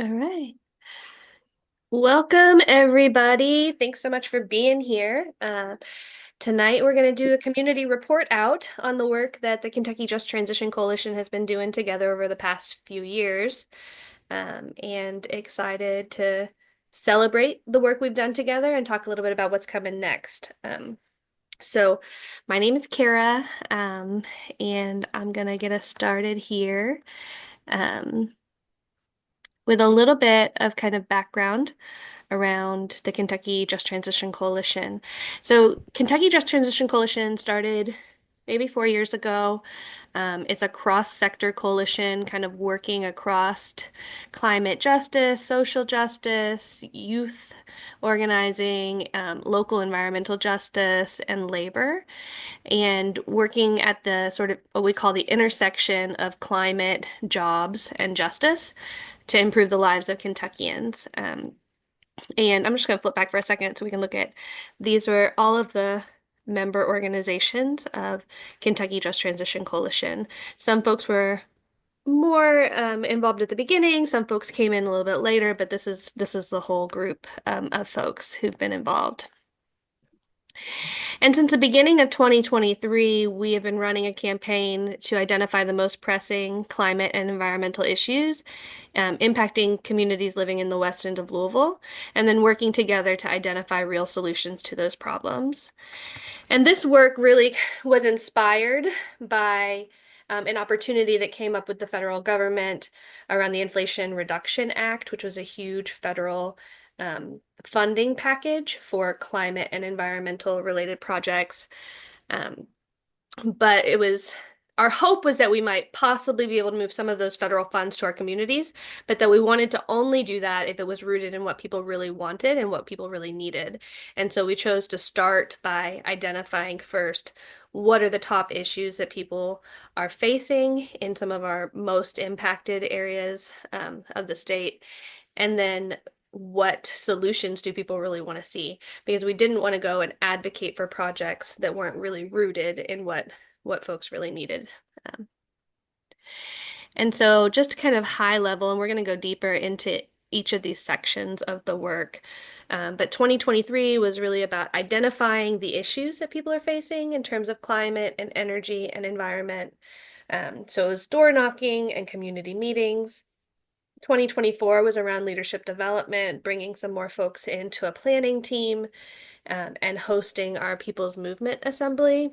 All right. Welcome, everybody. Thanks so much for being here. Tonight, we're going to do a community report out on the work that the Kentucky Just Transition Coalition has been doing together over the past few years. And excited to celebrate the work we've done together and talk a little bit about what's coming next. So, my name is Kara, and I'm going to get us started here. Um, with a little bit of kind of background around the Kentucky Just Transition Coalition. So, Kentucky Just Transition Coalition started maybe 4 years ago. It's a cross-sector coalition kind of working across climate justice, social justice, youth organizing, local environmental justice, and labor, and working at the sort of what we call the intersection of climate, jobs, and justice to improve the lives of Kentuckians. And I'm just going to flip back for a second so we can look at these were all of the member organizations of Kentucky Just Transition Coalition. Some folks were more involved at the beginning. Some folks came in a little bit later, but this is the whole group of folks who've been involved. And since the beginning of 2023, we have been running a campaign to identify the most pressing climate and environmental issues impacting communities living in the west end of Louisville, and then working together to identify real solutions to those problems. And this work really was inspired by an opportunity that came up with the federal government around the Inflation Reduction Act, which was a huge federal funding package for climate and environmental related projects. Um, but it was our hope was that we might possibly be able to move some of those federal funds to our communities, but that we wanted to only do that if it was rooted in what people really wanted and what people really needed. And so we chose to start by identifying first what are the top issues that people are facing in some of our most impacted areas of the state, and then what solutions do people really want to see? Because we didn't want to go and advocate for projects that weren't really rooted in what folks really needed. Um, and so just kind of high level, and we're going to go deeper into each of these sections of the work. But 2023 was really about identifying the issues that people are facing in terms of climate and energy and environment. So it was door knocking and community meetings. 2024 was around leadership development, bringing some more folks into a planning team, and hosting our People's Movement Assembly,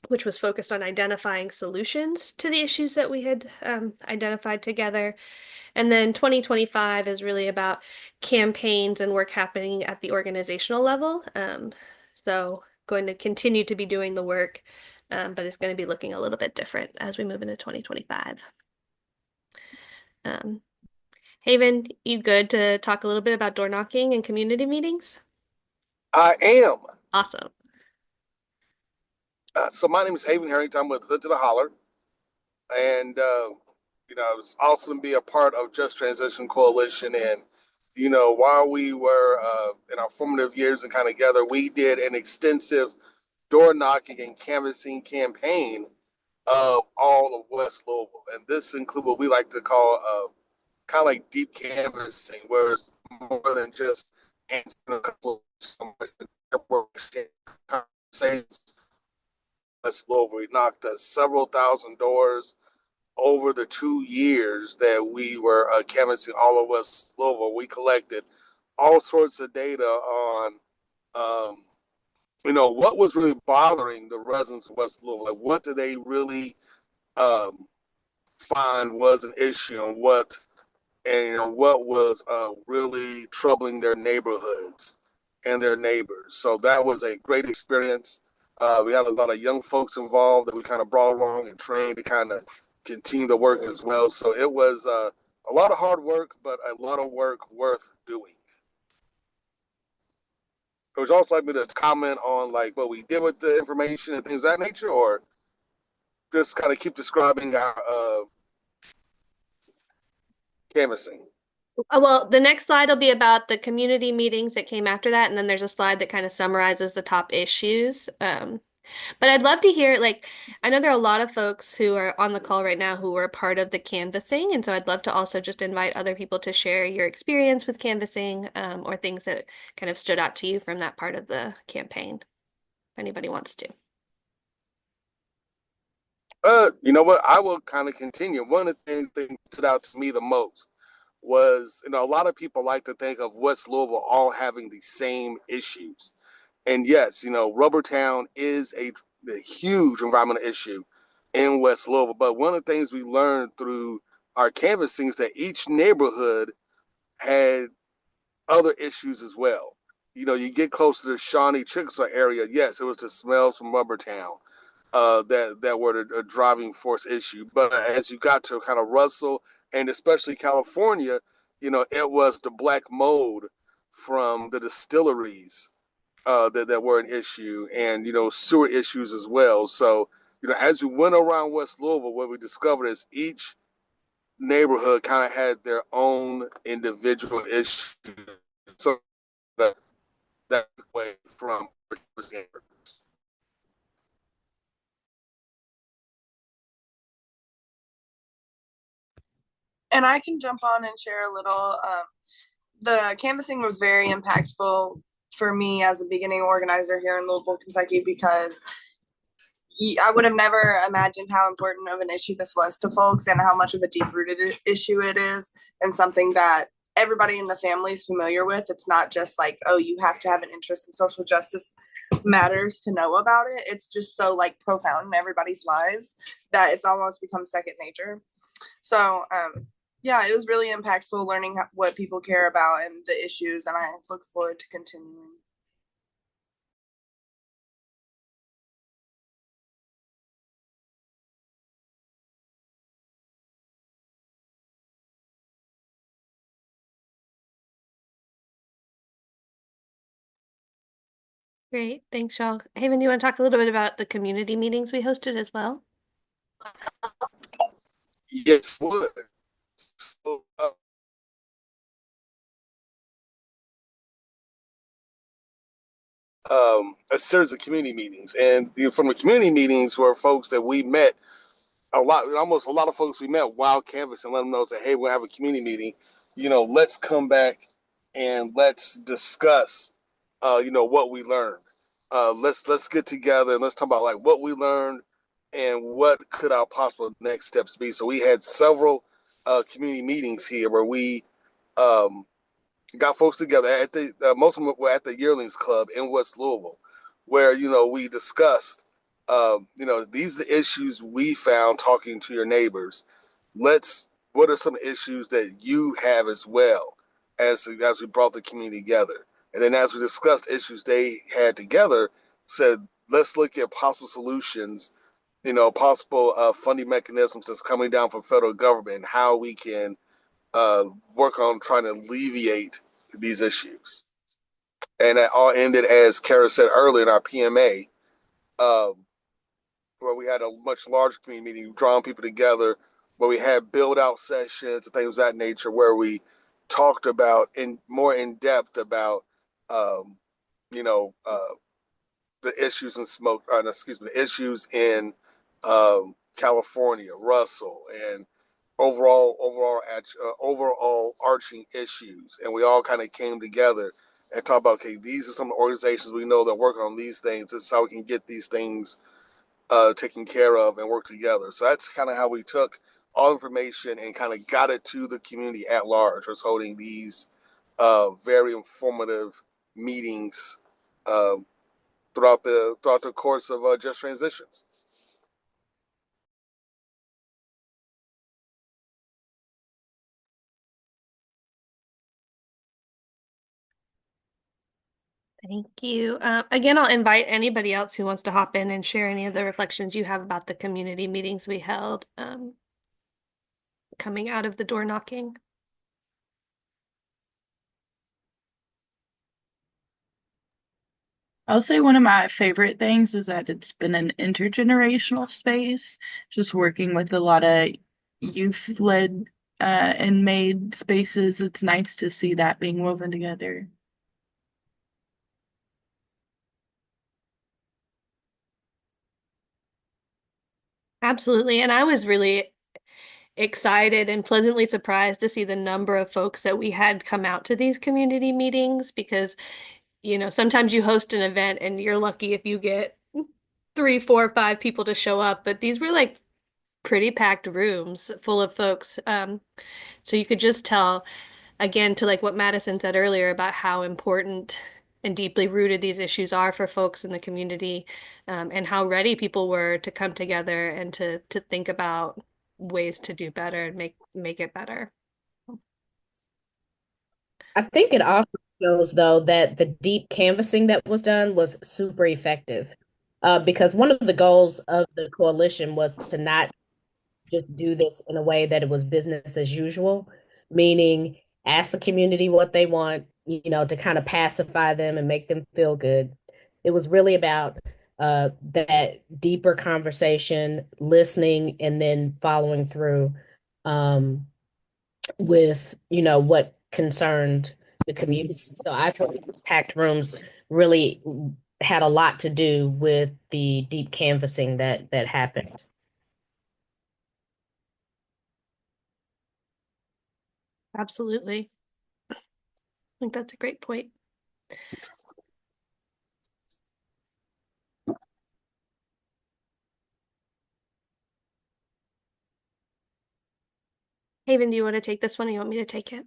which was focused on identifying solutions to the issues that we had identified together. And then 2025 is really about campaigns and work happening at the organizational level. So going to continue to be doing the work, but it's going to be looking a little bit different as we move into 2025. Um, Haven, you good to talk a little bit about door knocking and community meetings? I am. Awesome. So my name is Haven Harrington. I'm with Hood to the Holler, and it's awesome to be a part of Just Transition Coalition. And while we were in our formative years and kind of together, we did an extensive door knocking and canvassing campaign of all of West Louisville, and this includes what we like to call kind of like deep canvassing, where it's more than just answering a couple of conversations. West Louisville. We knocked several thousand doors over the 2 years that we were canvassing all of West Louisville. We collected all sorts of data on, what was really bothering the residents of West Louisville. Like, what do they really um, find was an issue, and what was really troubling their neighborhoods and their neighbors. So that was a great experience. We had a lot of young folks involved that we kind of brought along and trained to kind of continue the work as well. So it was a lot of hard work, but a lot of work worth doing. Would you also like me to comment on like what we did with the information and things of that nature, or just kind of keep describing our canvassing? Well, the next slide will be about the community meetings that came after that, and then there's a slide that kind of summarizes the top issues. But I'd love to hear, like, I know there are a lot of folks who are on the call right now who were part of the canvassing, and so I'd love to also just invite other people to share your experience with canvassing, or things that kind of stood out to you from that part of the campaign, if anybody wants to. You know what? I will kind of continue. One of the things that stood out to me the most was, a lot of people like to think of West Louisville all having the same issues. And yes, Rubber Town is a huge environmental issue in West Louisville. But one of the things we learned through our canvassing is that each neighborhood had other issues as well. You get close to the Shawnee Chickasaw area. Yes, it was the smells from Rubber Town that were a driving force issue. But as you got to kind of Russell and especially California, it was the black mold from the distilleries that were an issue, and sewer issues as well. So as we went around West Louisville, what we discovered is each neighborhood kind of had their own individual issues. So that way from And I can jump on and share a little. The canvassing was very impactful for me as a beginning organizer here in Louisville, Kentucky, because I would have never imagined how important of an issue this was to folks and how much of a deep rooted issue it is, and something that everybody in the family is familiar with. It's not just like, oh, you have to have an interest in social justice matters to know about it. It's just so like profound in everybody's lives that it's almost become second nature. So, yeah, it was really impactful learning what people care about and the issues, and I look forward to continuing. Great. Thanks, y'all. Haven, do you want to talk a little bit about the community meetings we hosted as well? yes, would. So, a series of community meetings, and from the community meetings were folks that we met almost a lot of folks we met while canvassing, let them know that, hey, we'll have a community meeting. Let's come back and let's discuss, what we learned. Let's get together and let's talk about like what we learned and what could our possible next steps be. So we had several community meetings here where we um, got folks together at the most of them were at the Yearlings Club in West Louisville, where we discussed, these are the issues we found talking to your neighbors. What are some issues that you have as well, as we brought the community together, and then as we discussed issues they had together, said let's look at possible solutions, possible funding mechanisms that's coming down from federal government and how we can work on trying to alleviate these issues. And it all ended, as Kara said earlier in our PMA, um, where we had a much larger community meeting, drawing people together, where we had build out sessions and things of that nature, where we talked about in more in depth about, um, you know, the issues in smoke, excuse me, the issues in California, Russell, and overall arching issues, and we all kind of came together and talked about, okay, these are some organizations we know that work on these things. This is how we can get these things taken care of and work together. So that's kind of how we took all information and kind of got it to the community at large. Was holding these very informative meetings uh, throughout the course of Just Transitions. Thank you. Again, I'll invite anybody else who wants to hop in and share any of the reflections you have about the community meetings we held, coming out of the door knocking. I'll say one of my favorite things is that it's been an intergenerational space, just working with a lot of youth-led and made spaces. It's nice to see that being woven together. Absolutely. And I was really excited and pleasantly surprised to see the number of folks that we had come out to these community meetings because, sometimes you host an event and you're lucky if you get three, four, five people to show up, but these were like pretty packed rooms full of folks. So you could just tell, again, to like what Madison said earlier about how important and deeply rooted these issues are for folks in the community, and how ready people were to come together and to think about ways to do better and make it better. I think it also shows, though, that the deep canvassing that was done was super effective. Because one of the goals of the coalition was to not just do this in a way that it was business as usual, meaning ask the community what they want, to kind of pacify them and make them feel good. It was really about that deeper conversation, listening, and then following through um, with, what concerned the community. So I thought these packed rooms really had a lot to do with the deep canvassing that happened. Absolutely. I think that's a great point. Haven, do you want to take this one or you want me to take it?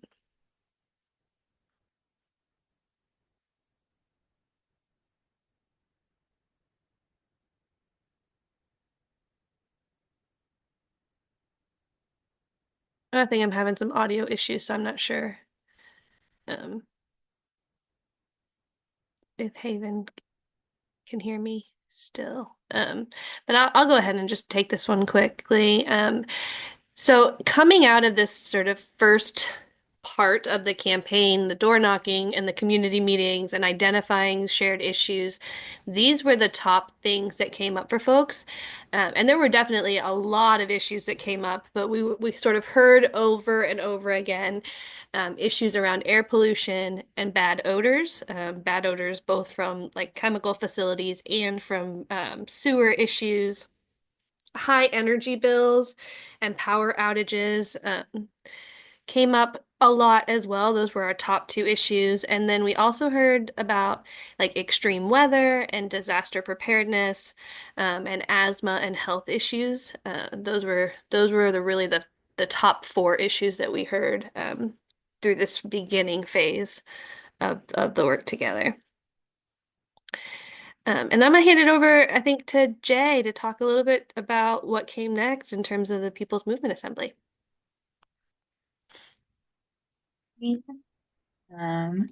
I think I'm having some audio issues, so I'm not sure if Haven can hear me still. But I'll go ahead and just take this one quickly. So coming out of this sort of first part of the campaign, the door knocking and the community meetings and identifying shared issues, these were the top things that came up for folks. And there were definitely a lot of issues that came up, but we sort of heard over and over again issues around air pollution and bad odors both from like chemical facilities and from sewer issues, high energy bills and power outages came up a lot as well. Those were our top two issues. And then we also heard about like extreme weather and disaster preparedness, and asthma and health issues. Those were the top four issues that we heard through this beginning phase of the work together. And then I'm gonna hand it over, I think, to Jay to talk a little bit about what came next in terms of the People's Movement Assembly.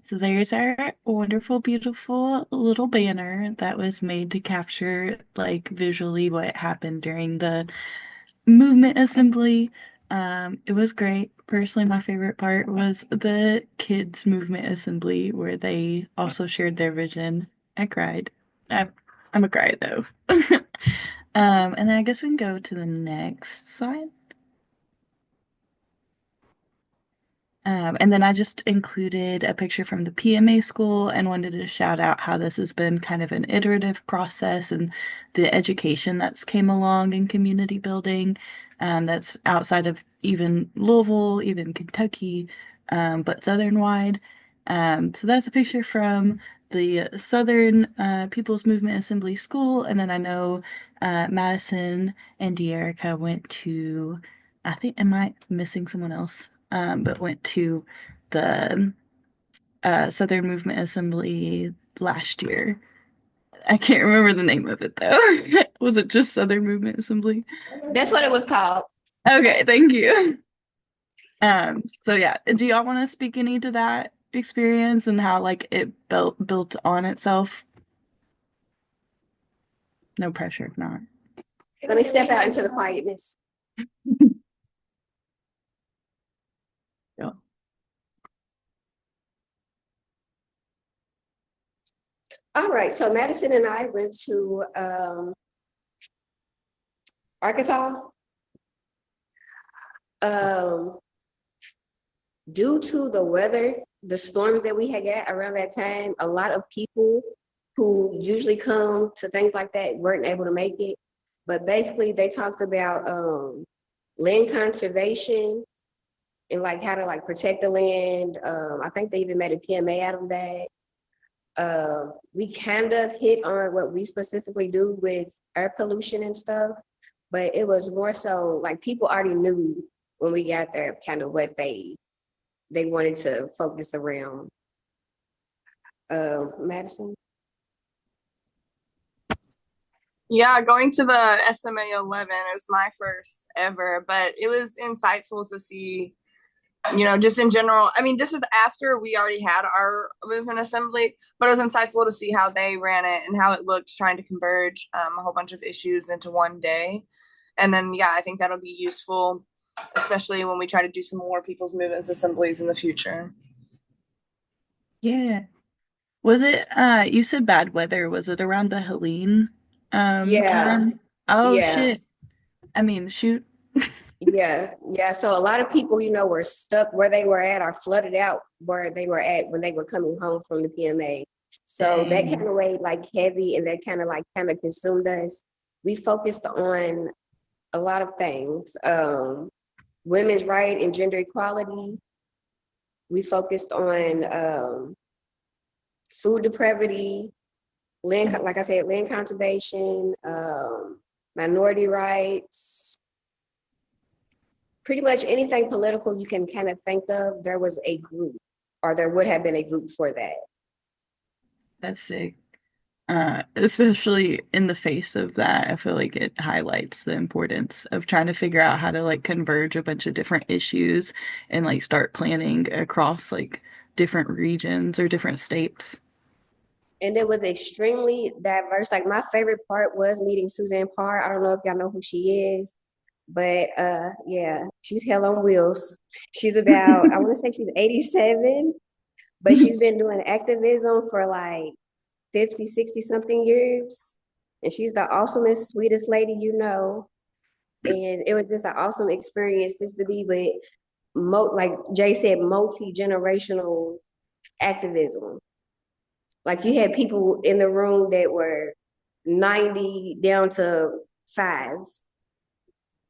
So there's our wonderful, beautiful little banner that was made to capture like visually what happened during the movement assembly. It was great. Personally, my favorite part was the kids' movement assembly where they also shared their vision. I cried. I'm a cry though. And then I guess we can go to the next slide. And then I just included a picture from the PMA school and wanted to shout out how this has been kind of an iterative process and the education that's came along in community building, that's outside of even Louisville, even Kentucky, but Southern wide. So that's a picture from the Southern People's Movement Assembly School. And then I know Madison and Dearica went to, I think, am I missing someone else? But went to the Southern Movement Assembly last year. I can't remember the name of it though. Was it just Southern Movement Assembly? That's what it was called. Okay, thank you. So yeah, do y'all want to speak any to that experience and how like it built on itself? No pressure if not. Let me step out into the quietness. Yeah. All right, so Madison and I went to Arkansas. Due to the weather, the storms that we had got around that time, a lot of people who usually come to things like that weren't able to make it. but basically they talked about land conservation and like how to like protect the land. I think they even made a PMA out of that. We kind of hit on what we specifically do with air pollution and stuff, but it was more so like people already knew when we got there kind of what they wanted to focus around. Madison. Yeah, going to the SMA 11 was my first ever, but it was insightful to see, just in general. I mean, this is after we already had our movement assembly, but it was insightful to see how they ran it and how it looked trying to converge a whole bunch of issues into one day. And then, yeah, I think that'll be useful, especially when we try to do some more people's movements assemblies in the future. Yeah. Was it you said bad weather, was it around the Helene Yeah, time? Oh yeah. shit. I mean, shoot. Yeah. So a lot of people, were stuck where they were at or flooded out where they were at when they were coming home from the PMA. So that kind Dang. of weighed like heavy and that kind of consumed us. We focused on a lot of things. Women's right and gender equality. We focused on food depravity, land, like I said, land conservation, minority rights, pretty much anything political you can kind of think of, there was a group, or there would have been a group for that. That's sick. Especially in the face of that, I feel like it highlights the importance of trying to figure out how to like converge a bunch of different issues and like start planning across like different regions or different states. And it was extremely diverse. Like my favorite part was meeting Suzanne Parr. I don't know if y'all know who she is, but yeah, she's hell on wheels. She's about, I want to say she's 87, but she's been doing activism for like 50, 60 something years. And she's the awesomest, sweetest lady you know. And it was just an awesome experience just to be with, like Jay said, multi-generational activism. Like you had people in the room that were 90 down to 5.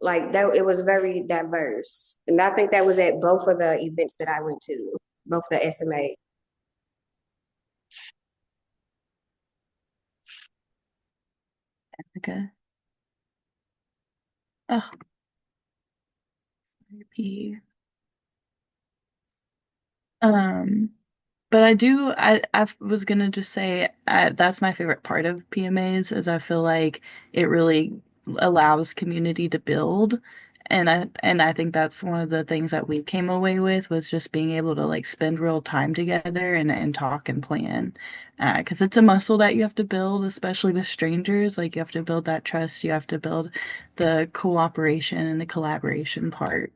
Like that, it was very diverse. And I think that was at both of the events that I went to, both the SMA. Okay. Oh, RIP. Um, but I was gonna just say that's my favorite part of PMAs is I feel like it really allows community to build. And I think that's one of the things that we came away with was just being able to like spend real time together and talk and plan. Because it's a muscle that you have to build, especially with strangers. Like you have to build that trust, you have to build the cooperation and the collaboration part.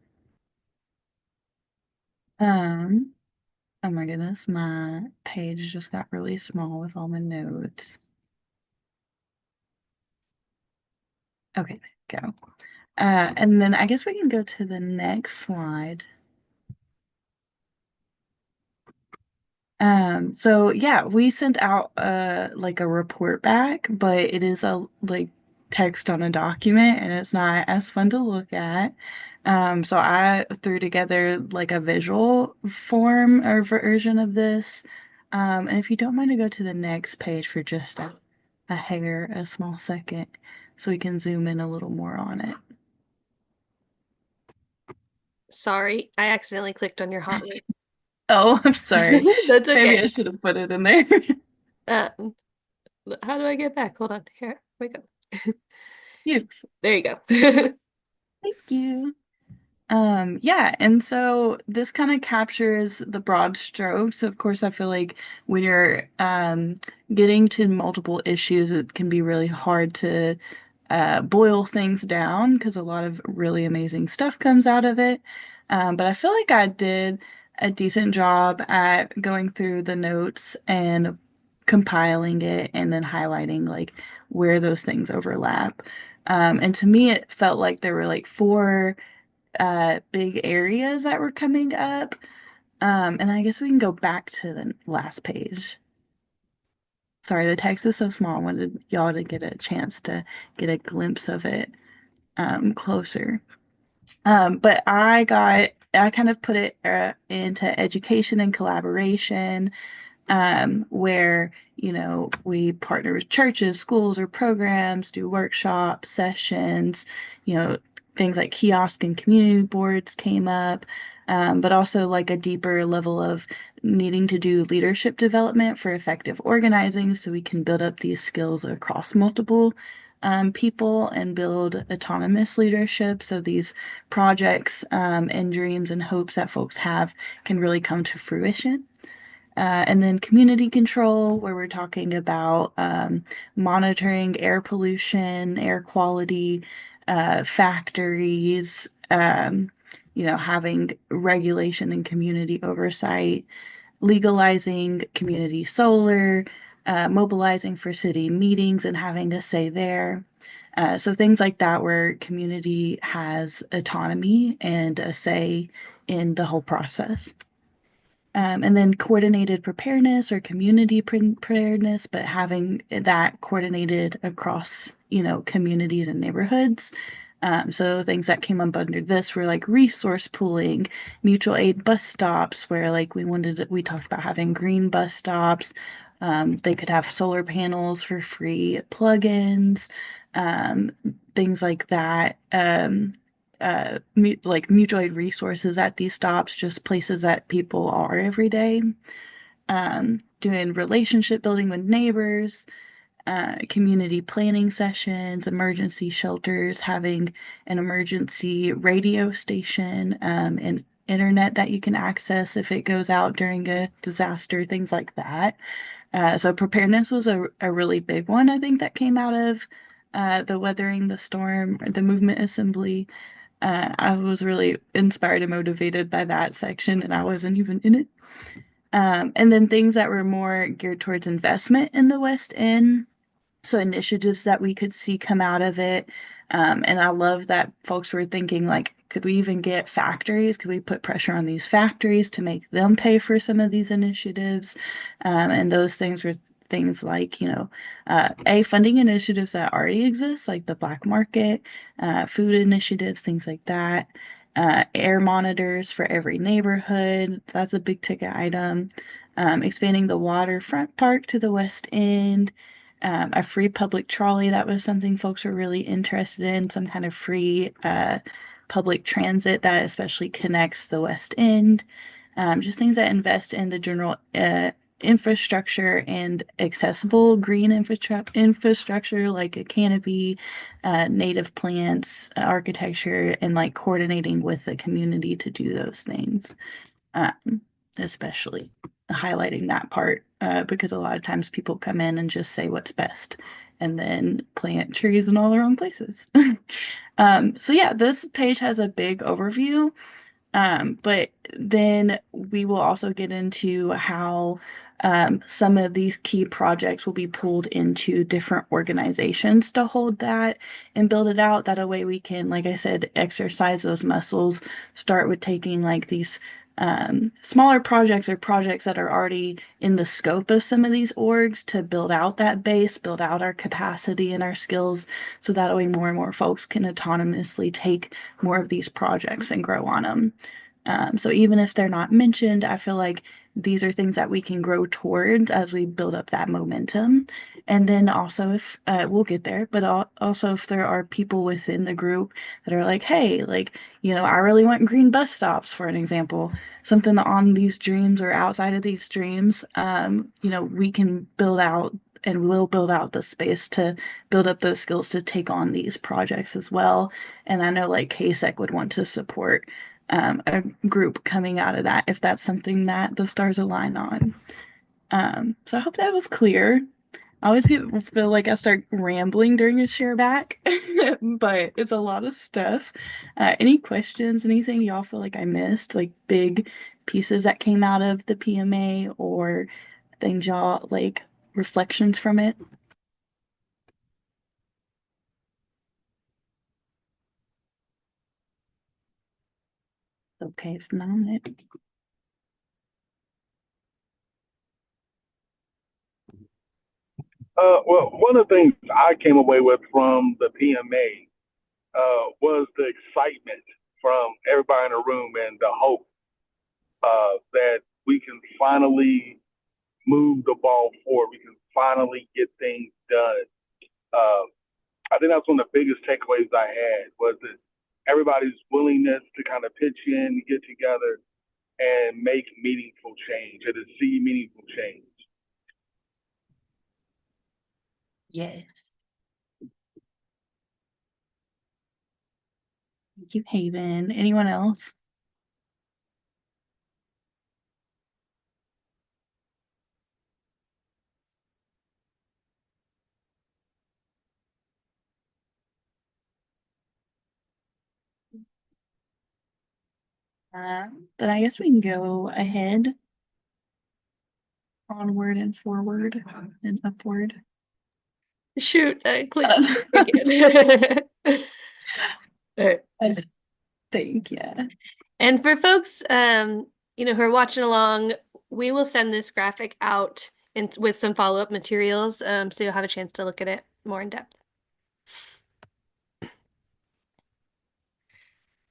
Um, Oh my goodness, my page just got really small with all my notes. Okay, there we go. And then I guess we can go to the next slide. So yeah, we sent out like a report back, but it is a like text on a document and it's not as fun to look at. So I threw together like a visual form or version of this. And if you don't mind to go to the next page for just a small second, so we can zoom in a little more on it. Sorry, I accidentally clicked on your hot link. Oh, I'm sorry. That's Maybe okay. I should have put it in there. Um, how do I get back? Hold on. Here we go. Beautiful. There you go. Thank you. Yeah, and so this kind of captures the broad strokes. Of course, I feel like when you're getting to multiple issues, it can be really hard to boil things down because a lot of really amazing stuff comes out of it. But I feel like I did a decent job at going through the notes and compiling it and then highlighting like where those things overlap. And to me, it felt like there were like four big areas that were coming up. And I guess we can go back to the last page. Sorry, the text is so small. I wanted y'all to get a chance to get a glimpse of it closer. But I kind of put it into education and collaboration, where, we partner with churches, schools, or programs, do workshops, sessions, things like kiosk and community boards came up, but also like a deeper level of needing to do leadership development for effective organizing so we can build up these skills across multiple people and build autonomous leadership so these projects and dreams and hopes that folks have can really come to fruition. And then community control, where we're talking about monitoring air pollution, air quality, factories, having regulation and community oversight, legalizing community solar, mobilizing for city meetings and having a say there. So things like that, where community has autonomy and a say in the whole process. And then coordinated preparedness or community preparedness, but having that coordinated across, communities and neighborhoods. So things that came up under this were like resource pooling, mutual aid bus stops, where like we talked about having green bus stops. They could have solar panels for free plugins, um, things like that. Like mutual aid resources at these stops, just places that people are every day. Doing relationship building with neighbors, community planning sessions, emergency shelters, having an emergency radio station, and internet that you can access if it goes out during a disaster, things like that. So preparedness was a really big one, I think, that came out of the Weathering the Storm, the movement assembly. I was really inspired and motivated by that section, and I wasn't even in it. And then things that were more geared towards investment in the West End. So initiatives that we could see come out of it. And I love that folks were thinking, like, could we even get factories? Could we put pressure on these factories to make them pay for some of these initiatives? And those things were things like, funding initiatives that already exist, like the black market, food initiatives, things like that. Air monitors for every neighborhood. That's a big ticket item. Expanding the waterfront park to the West End. A free public trolley, that was something folks were really interested in, some kind of free public transit that especially connects the West End. Just things that invest in the general infrastructure and accessible green infrastructure like a canopy, native plants, architecture, and like coordinating with the community to do those things. Especially highlighting that part because a lot of times people come in and just say what's best and then plant trees in all the wrong places. So yeah, this page has a big overview, but then we will also get into how some of these key projects will be pulled into different organizations to hold that and build it out. That a way we can, like I said, exercise those muscles, start with taking like these smaller projects or projects that are already in the scope of some of these orgs to build out that base, build out our capacity and our skills, so that way more and more folks can autonomously take more of these projects and grow on them. So even if they're not mentioned, I feel like these are things that we can grow towards as we build up that momentum. And then also if we'll get there, but also if there are people within the group that are like, hey, like, I really want green bus stops, for an example, something on these dreams or outside of these dreams, we can build out and will build out the space to build up those skills to take on these projects as well. And I know like KSEC would want to support a group coming out of that if that's something that the stars align on. So I hope that was clear. I always feel like I start rambling during a share back, but it's a lot of stuff. Any questions, anything y'all feel like I missed, like big pieces that came out of the PMA or things y'all like reflections from it? Okay, if not, Well, one of the things I came away with from the PMA was the excitement from everybody in the room and the hope that we can finally move the ball forward. We can finally get things done. Uh, I think that's one of the biggest takeaways I had was that everybody's willingness to kind of pitch in, get together, and make meaningful change, and to see meaningful change. Yes. Thank you, Haven. Anyone else? Then I guess we can go ahead, onward and forward and upward. Shoot, I clicked again. All right. I think, yeah. And for folks, who are watching along, we will send this graphic out with some follow-up materials, so you'll have a chance to look at it more in depth.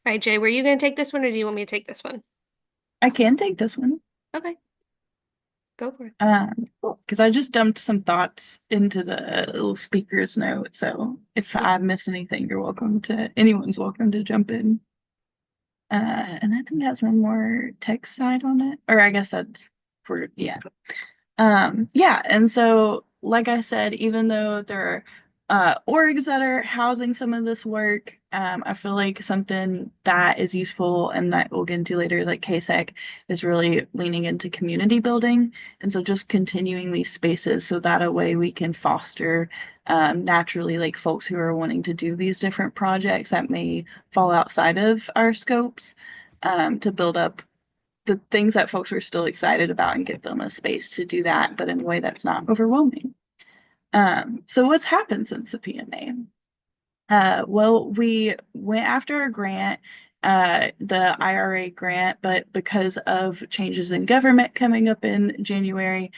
All right, Jay, were you going to take this one, or do you want me to take this one? I can take this one. Okay, go for it. Because I just dumped some thoughts into the little speaker's note, so if I miss anything, anyone's welcome to jump in. And I think it has one more text side on it, or I guess that's for, yeah. Yeah, and so like I said, even though there are orgs that are housing some of this work, I feel like something that is useful and that we'll get into later is like KSEC is really leaning into community building. And so just continuing these spaces so that a way we can foster naturally like folks who are wanting to do these different projects that may fall outside of our scopes to build up the things that folks are still excited about and give them a space to do that, but in a way that's not overwhelming. So what's happened since the PMA? Well, we went after a grant, the IRA grant, but because of changes in government coming up in January,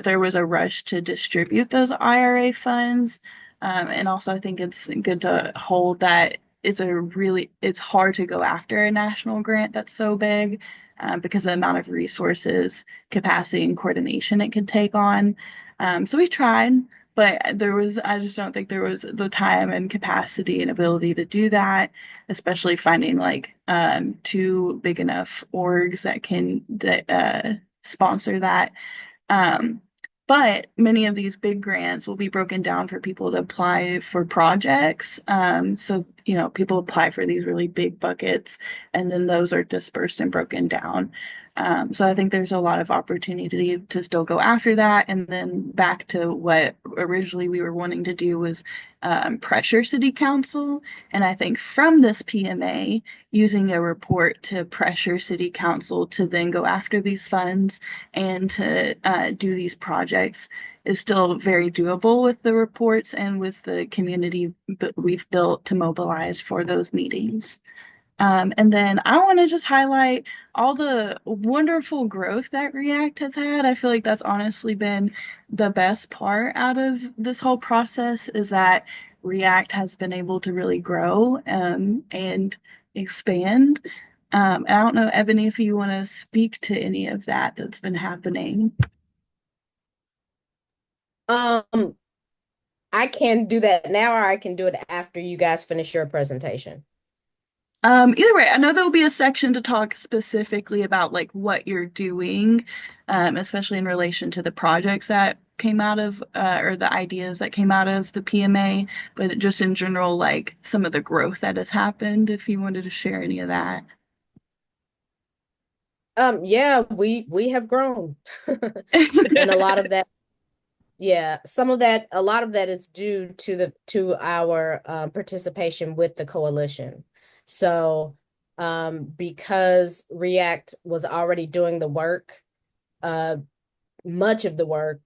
there was a rush to distribute those IRA funds. And also, I think it's good to hold that it's hard to go after a national grant that's so big because of the amount of resources, capacity, and coordination it could take on. So we tried, but I just don't think there was the time and capacity and ability to do that, especially finding like two big enough orgs that can sponsor that. But many of these big grants will be broken down for people to apply for projects. So, people apply for these really big buckets, and then those are dispersed and broken down. So I think there's a lot of opportunity to still go after that. And then back to what originally we were wanting to do was pressure City Council. And I think from this PMA, using a report to pressure City Council to then go after these funds and to do these projects is still very doable with the reports and with the community that we've built to mobilize for those meetings. And then I want to just highlight all the wonderful growth that React has had. I feel like that's honestly been the best part out of this whole process is that React has been able to really grow and expand. And I don't know, Ebony, if you want to speak to any of that that's been happening. I can do that now, or I can do it after you guys finish your presentation. Either way, I know there'll be a section to talk specifically about like what you're doing, especially in relation to the projects that came out of or the ideas that came out of the PMA, but just in general, like some of the growth that has happened, if you wanted to share any of that. Yeah, we have grown. And a lot of that, yeah, a lot of that is due to our participation with the coalition. So, because React was already doing the work, much of the work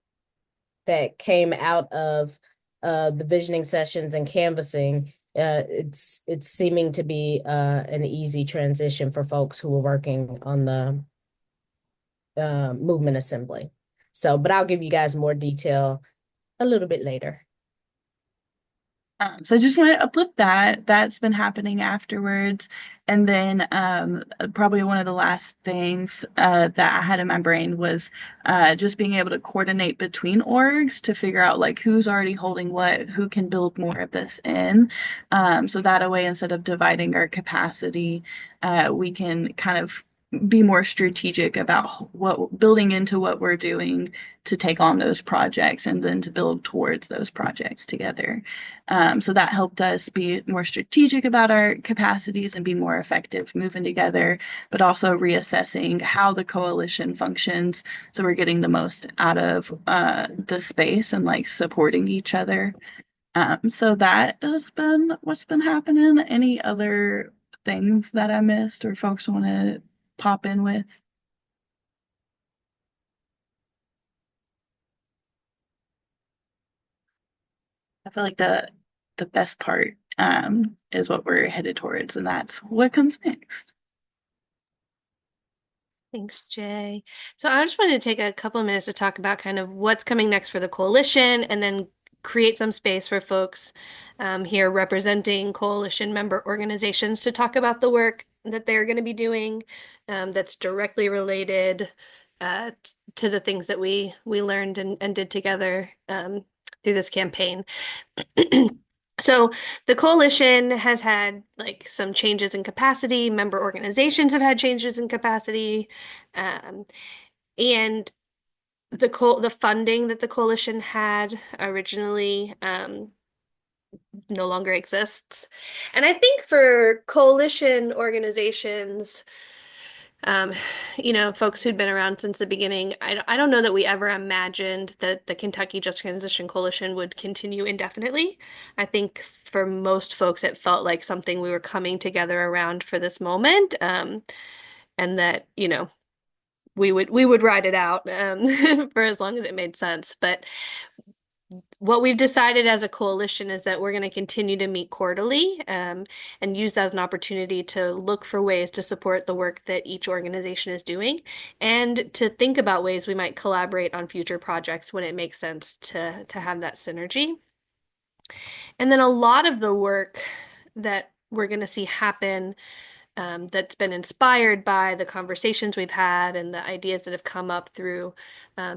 that came out of the visioning sessions and canvassing, it's seeming to be an easy transition for folks who were working on the movement assembly. So, but I'll give you guys more detail a little bit later. So I just want to uplift that. That's been happening afterwards. And then probably one of the last things that I had in my brain was just being able to coordinate between orgs to figure out like who's already holding what, who can build more of this in. So that way, instead of dividing our capacity, we can kind of be more strategic about what building into what we're doing to take on those projects and then to build towards those projects together. So that helped us be more strategic about our capacities and be more effective moving together, but also reassessing how the coalition functions. So we're getting the most out of the space and like supporting each other. So that has been what's been happening. Any other things that I missed or folks want to pop in with? I feel like the best part is what we're headed towards, and that's what comes next. Thanks, Jay. So I just wanted to take a couple of minutes to talk about kind of what's coming next for the coalition and then create some space for folks here representing coalition member organizations to talk about the work that they're going to be doing that's directly related to the things that we learned and did together through this campaign. So the coalition has had like some changes in capacity. Member organizations have had changes in capacity, and the funding that the coalition had originally no longer exists. And I think for coalition organizations, folks who'd been around since the beginning, I don't know that we ever imagined that the Kentucky Just Transition Coalition would continue indefinitely. I think for most folks, it felt like something we were coming together around for this moment, and that, we would ride it out for as long as it made sense. But what we've decided as a coalition is that we're going to continue to meet quarterly and use that as an opportunity to look for ways to support the work that each organization is doing and to think about ways we might collaborate on future projects when it makes sense to have that synergy. And then a lot of the work that we're going to see happen that's been inspired by the conversations we've had and the ideas that have come up through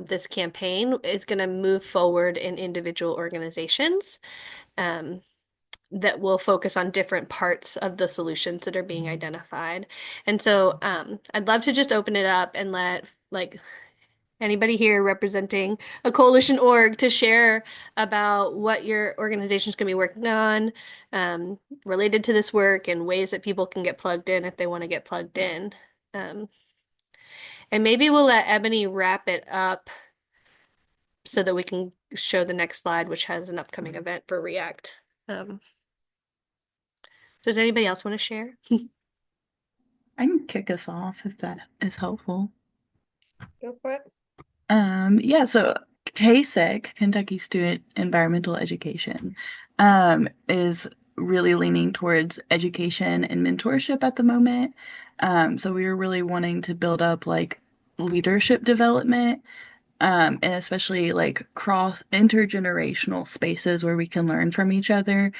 this campaign is going to move forward in individual organizations that will focus on different parts of the solutions that are being identified. And so I'd love to just open it up and let anybody here representing a coalition org to share about what your organization is going to be working on related to this work and ways that people can get plugged in if they want to get plugged in. And maybe we'll let Ebony wrap it up so that we can show the next slide, which has an upcoming event for React. Does anybody else want to share? I can kick us off if that is helpful. Go for it. Yeah, so KSEC, Kentucky Student Environmental Education, is really leaning towards education and mentorship at the moment. So we were really wanting to build up like leadership development, and especially like cross intergenerational spaces where we can learn from each other.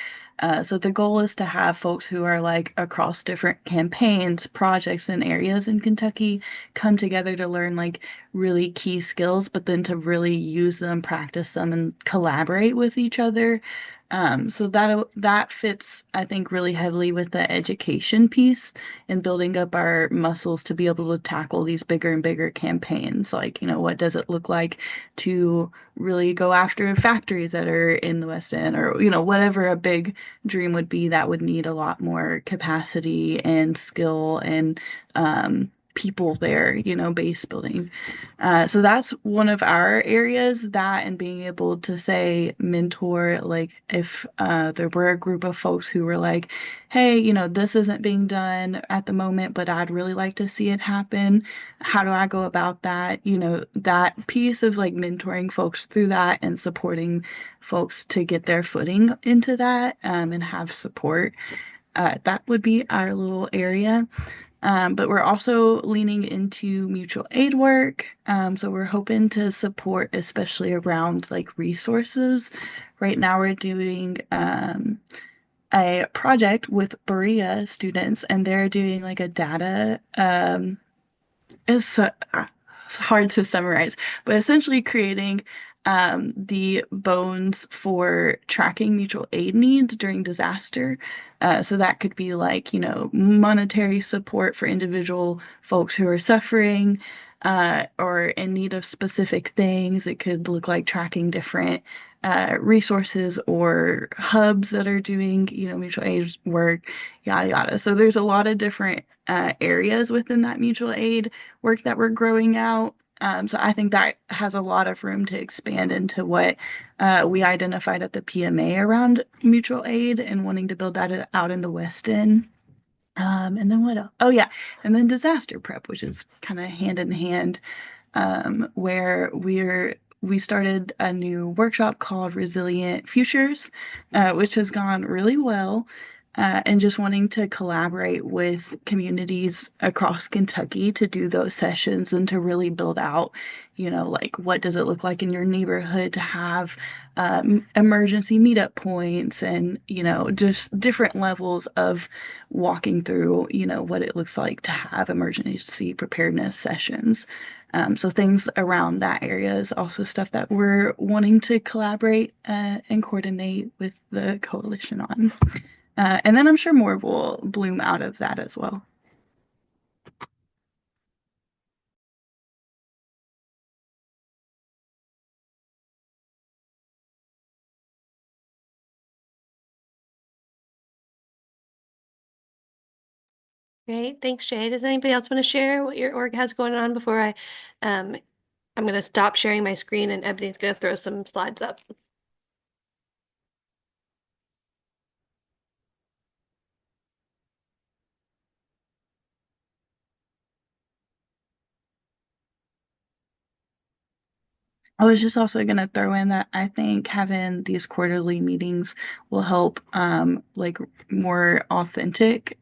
So the goal is to have folks who are like across different campaigns, projects, and areas in Kentucky come together to learn like really key skills, but then to really use them, practice them, and collaborate with each other. So that fits, I think, really heavily with the education piece and building up our muscles to be able to tackle these bigger and bigger campaigns. Like, what does it look like to really go after factories that are in the West End, or whatever a big dream would be that would need a lot more capacity and skill and people there, base building. So that's one of our areas, that and being able to say mentor, like if there were a group of folks who were like, hey, this isn't being done at the moment, but I'd really like to see it happen. How do I go about that? That piece of like mentoring folks through that and supporting folks to get their footing into that and have support. That would be our little area. But we're also leaning into mutual aid work. So we're hoping to support, especially around like resources. Right now, we're doing a project with Berea students, and they're doing like a data. It's hard to summarize, but essentially creating the bones for tracking mutual aid needs during disaster. So that could be like, monetary support for individual folks who are suffering or in need of specific things. It could look like tracking different resources or hubs that are doing, mutual aid work, yada yada. So there's a lot of different areas within that mutual aid work that we're growing out. So I think that has a lot of room to expand into what we identified at the PMA around mutual aid and wanting to build that out in the West End. And then what else? Oh yeah, and then disaster prep, which is kind of hand in hand, where we started a new workshop called Resilient Futures, which has gone really well. And just wanting to collaborate with communities across Kentucky to do those sessions and to really build out, like what does it look like in your neighborhood to have emergency meetup points and, just different levels of walking through, what it looks like to have emergency preparedness sessions. So things around that area is also stuff that we're wanting to collaborate and coordinate with the coalition on. And then I'm sure more will bloom out of that as well. Great. Thanks, Shay. Does anybody else want to share what your org has going on before I'm going to stop sharing my screen and everything's going to throw some slides up. I was just also going to throw in that I think having these quarterly meetings will help like more authentic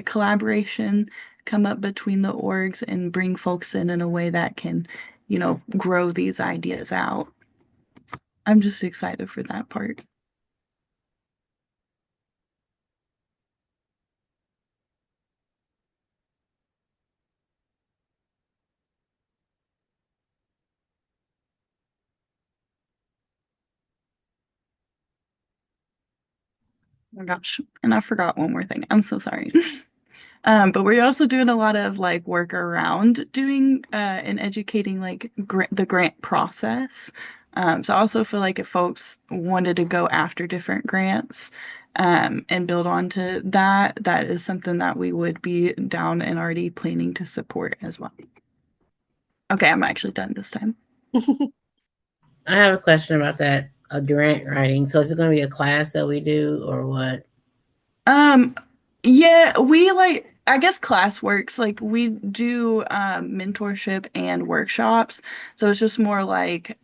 collaboration come up between the orgs and bring folks in a way that can, grow these ideas out. I'm just excited for that part. Oh my gosh. And I forgot one more thing. I'm so sorry. But we're also doing a lot of like work around doing and educating like the grant process. So I also feel like if folks wanted to go after different grants and build onto that, that is something that we would be down and already planning to support as well. Okay, I'm actually done this time. I have a question about that grant writing. So is it going to be a class that we do or what? Yeah, we like, I guess class works. Like we do mentorship and workshops. So it's just more like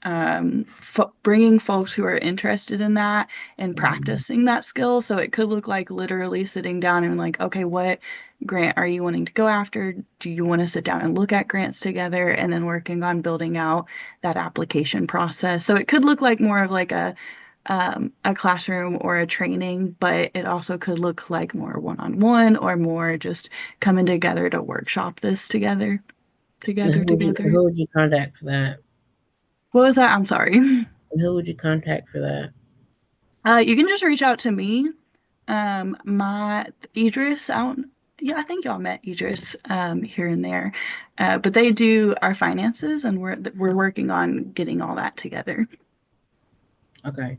bringing folks who are interested in that and practicing that skill. So it could look like literally sitting down and like, okay, what grant are you wanting to go after? Do you want to sit down and look at grants together and then working on building out that application process? So it could look like more of like a classroom or a training, but it also could look like more one-on-one or more just coming together to workshop this together. Who would you contact for that? What was that? I'm sorry. And who would you contact for that? You can just reach out to me. My Idris out. Yeah, I think y'all met Idris here and there. But they do our finances and we're working on getting all that together. Okay.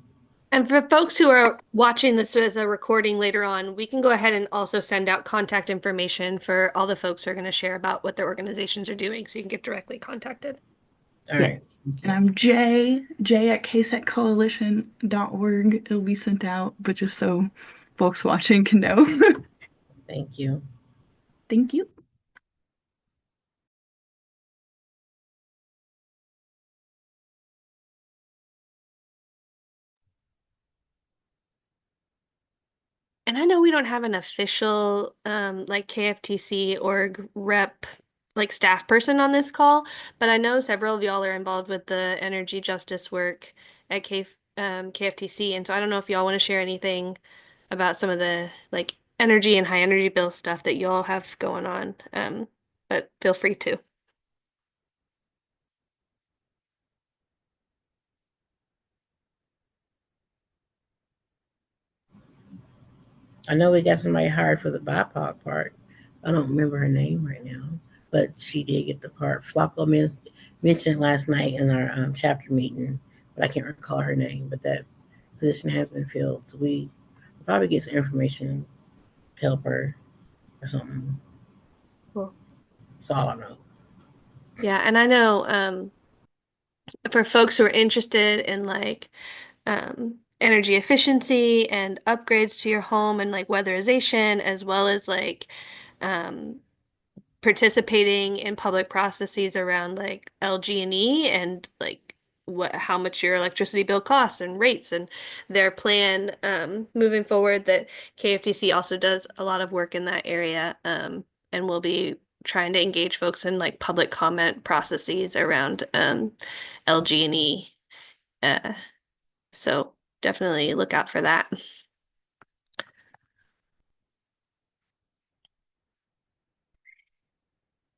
And for folks who are watching this as a recording later on, we can go ahead and also send out contact information for all the folks who are going to share about what their organizations are doing, so you can get directly contacted. All right. And I'm J at kseccoalition.org. It'll be sent out, but just so folks watching can know. Thank you. Thank you. And And I know we don't have an official like KFTC org rep like staff person on this call, but I know several of y'all are involved with the energy justice work at KFTC, and so I don't know if y'all want to share anything about some of the like energy and high energy bill stuff that y'all have going on. But feel free to. I know we got somebody hired for the BIPOC part. I don't remember her name right now, but she did get the part. Flacco mentioned last night in our chapter meeting, but I can't recall her name. But that position has been filled, so we probably get some information, help her or something. Cool. That's all I know. Yeah, and I know for folks who are interested in like energy efficiency and upgrades to your home and like weatherization, as well as like um, participating in public processes around like LG&E and like how much your electricity bill costs and rates and their plan moving forward. That KFTC also does a lot of work in that area, and will be trying to engage folks in like public comment processes around LG&E. So definitely look out for that.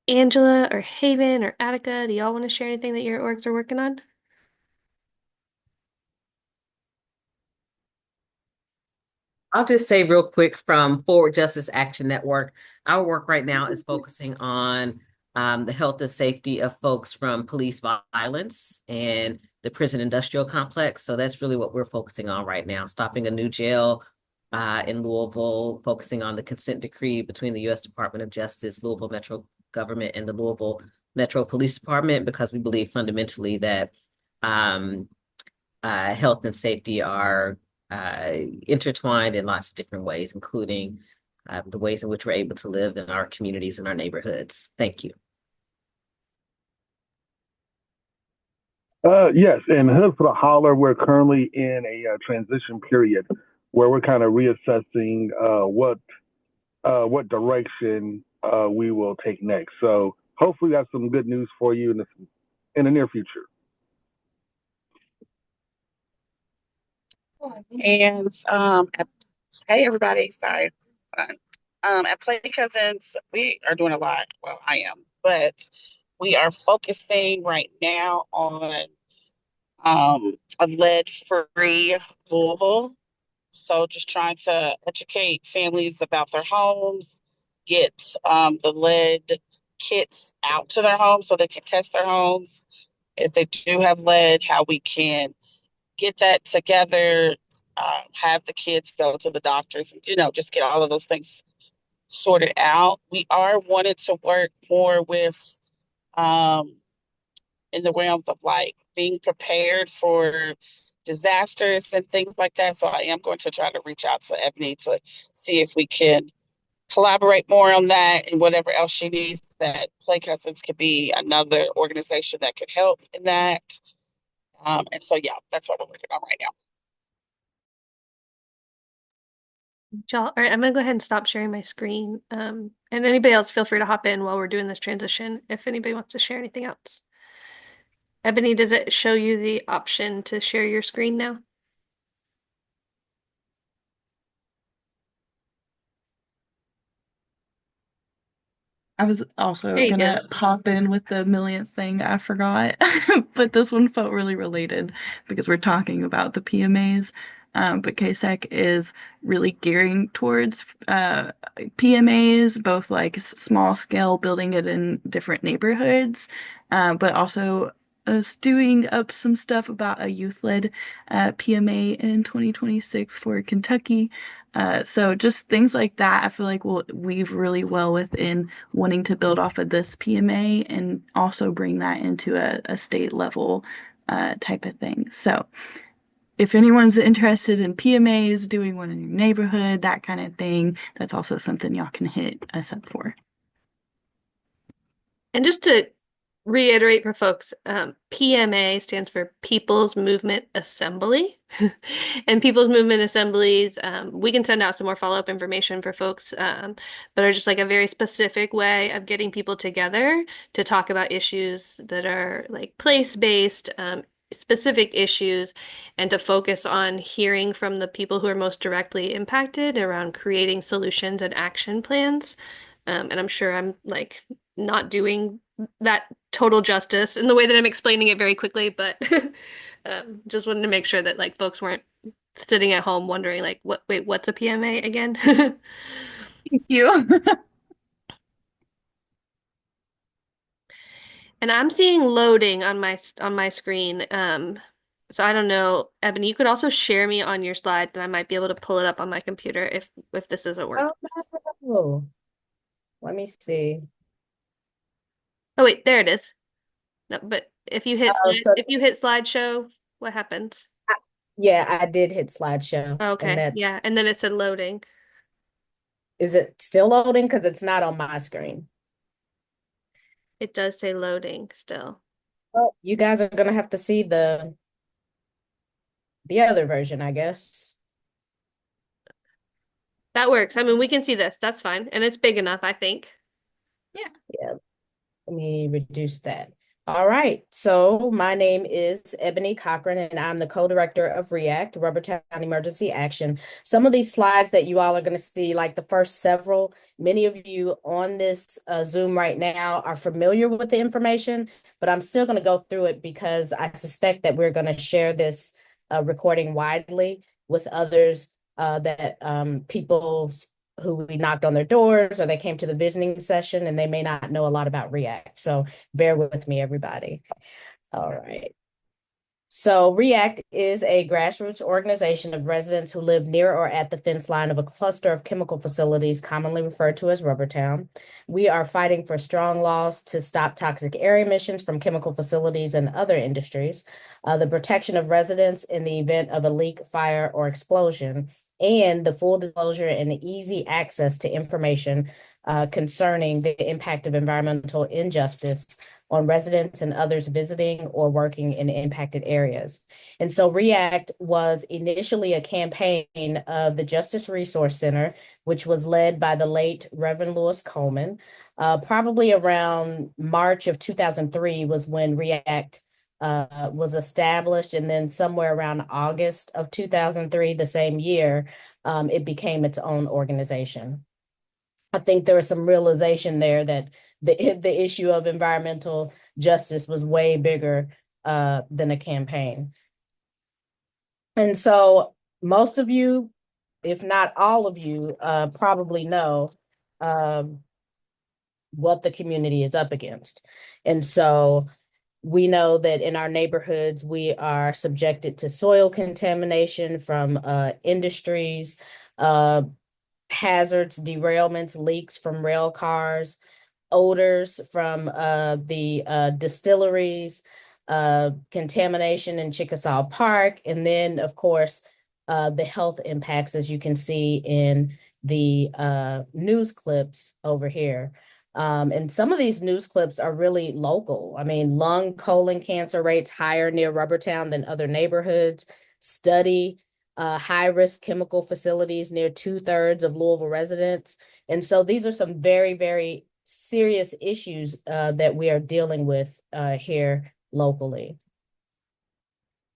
Angela or Haven or Attica, do y'all want to share anything that your orgs are working on? I'll just say real quick from Forward Justice Action Network, our work right now is focusing on the health and safety of folks from police violence and the prison industrial complex. So that's really what we're focusing on right now, stopping a new jail in Louisville, focusing on the consent decree between the U.S. Department of Justice, Louisville Metro Government, and the Louisville Metro Police Department, because we believe fundamentally that health and safety are intertwined in lots of different ways, including the ways in which we're able to live in our communities and our neighborhoods. Thank you. Yes, and Hood for the Holler, we're currently in a transition period where we're kind of reassessing what direction we will take next. So hopefully that's some good news for you in the near future. And hey everybody, sorry. At Play Cousins, we are doing a lot. Well, I am, but we are focusing right now on a lead-free Louisville. So just trying to educate families about their homes, get the lead kits out to their homes so they can test their homes. If they do have lead, how we can get that together, have the kids go to the doctors, just get all of those things sorted out. We are wanting to work more with in the realms of like being prepared for disasters and things like that. So I am going to try to reach out to Ebony to see if we can collaborate more on that and whatever else she needs. That Play Cousins could be another organization that could help in that. And so, yeah, that's what we're working on right now. All right, I'm gonna go ahead and stop sharing my screen. And anybody else, feel free to hop in while we're doing this transition if anybody wants to share anything else. Ebony, does it show you the option to share your screen now? I was also There you gonna pop in with the millionth thing I forgot, but this one felt really related because we're talking about the PMAs. But KSEC is really gearing towards PMAs, both like small scale, building it in different neighborhoods, but also stewing up some stuff about a youth-led PMA in 2026 for Kentucky. So just things like that, I feel like will weave really well within wanting to build off of this PMA and also bring that into a state level type of thing. So if anyone's interested in PMAs, doing one in your neighborhood, that kind of thing, that's also something y'all can hit us up for. And just to reiterate for folks, PMA stands for People's Movement Assembly. And People's Movement Assemblies, we can send out some more follow-up information for folks, but are just like a very specific way of getting people together to talk about issues that are like place-based, specific issues, and to focus on hearing from the people who are most directly impacted around creating solutions and action plans. And I'm sure I'm like not doing that total justice in the way that I'm explaining it very quickly, but just wanted to make sure that like folks weren't sitting at home wondering like what's a PMA again? Thank you. And I'm seeing loading on my screen. So I don't know, Ebony, you could also share me on your slides and I might be able to pull it up on my computer if this doesn't work. Oh, let me see. Oh wait, there it is. No, but if you hit So slideshow, what happens? yeah, I did hit slideshow, and Okay, that's yeah, and then it said loading. is it still loading? Because it's not on my screen. It does say loading still. Well, you guys are gonna have to see the other version, I guess. That works. I mean, we can see this. That's fine. And it's big enough, I think. Yeah, let me reduce that. All right, so my name is Ebony Cochran, and I'm the co-director of REACT, Rubbertown Emergency Action. Some of these slides that you all are going to see, like the first several, many of you on this Zoom right now are familiar with the information, but I'm still going to go through it because I suspect that we're going to share this recording widely with others that people who we knocked on their doors or they came to the visiting session and they may not know a lot about REACT. So bear with me, everybody. All right. So REACT is a grassroots organization of residents who live near or at the fence line of a cluster of chemical facilities commonly referred to as Rubbertown. We are fighting for strong laws to stop toxic air emissions from chemical facilities and other industries, the protection of residents in the event of a leak, fire, or explosion, and the full disclosure and easy access to information concerning the impact of environmental injustice on residents and others visiting or working in impacted areas. And so REACT was initially a campaign of the Justice Resource Center, which was led by the late Reverend Lewis Coleman. Probably around March of 2003 was when REACT was established, and then somewhere around August of 2003, the same year, it became its own organization. I think there was some realization there that the issue of environmental justice was way bigger than a campaign. And so most of you, if not all of you, probably know what the community is up against. And so we know that in our neighborhoods, we are subjected to soil contamination from industries, hazards, derailments, leaks from rail cars, odors from the distilleries, contamination in Chickasaw Park, and then, of course, the health impacts, as you can see in the news clips over here. And some of these news clips are really local. I mean, lung, colon cancer rates higher near Rubbertown than other neighborhoods. Study high-risk chemical facilities near 2/3 of Louisville residents. And so these are some very, very serious issues that we are dealing with here locally.